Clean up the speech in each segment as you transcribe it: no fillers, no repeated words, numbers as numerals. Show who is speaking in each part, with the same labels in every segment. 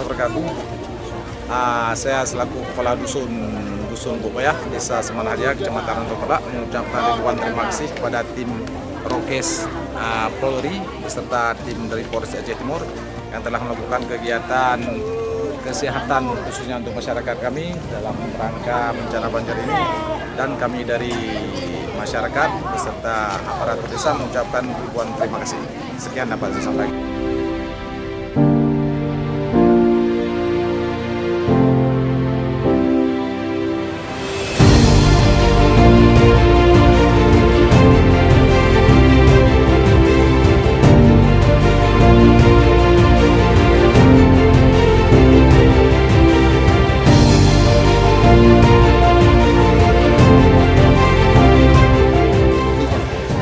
Speaker 1: wabarakatuh. Saya selaku Kepala Dusun Lubok Baya, Desa Seumanah Jaya, Kecamatan Ranto Peureulak, mengucapkan ribuan terima kasih kepada tim Prokes Polri beserta tim dari Polres Aceh Timur yang telah melakukan kegiatan kesehatan khususnya untuk masyarakat kami dalam rangka bencana banjir ini, dan kami dari masyarakat beserta aparatur desa mengucapkan ribuan terima kasih. Sekian dapat saya sampaikan.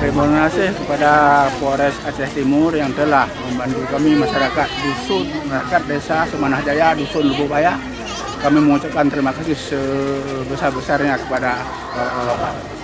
Speaker 2: Terima kasih kepada Polres Aceh Timur yang telah membantu kami masyarakat Desa Seumanah Jaya, Dusun Lubok Baya. Kami mengucapkan terima kasih sebesar-besarnya kepada Bapak.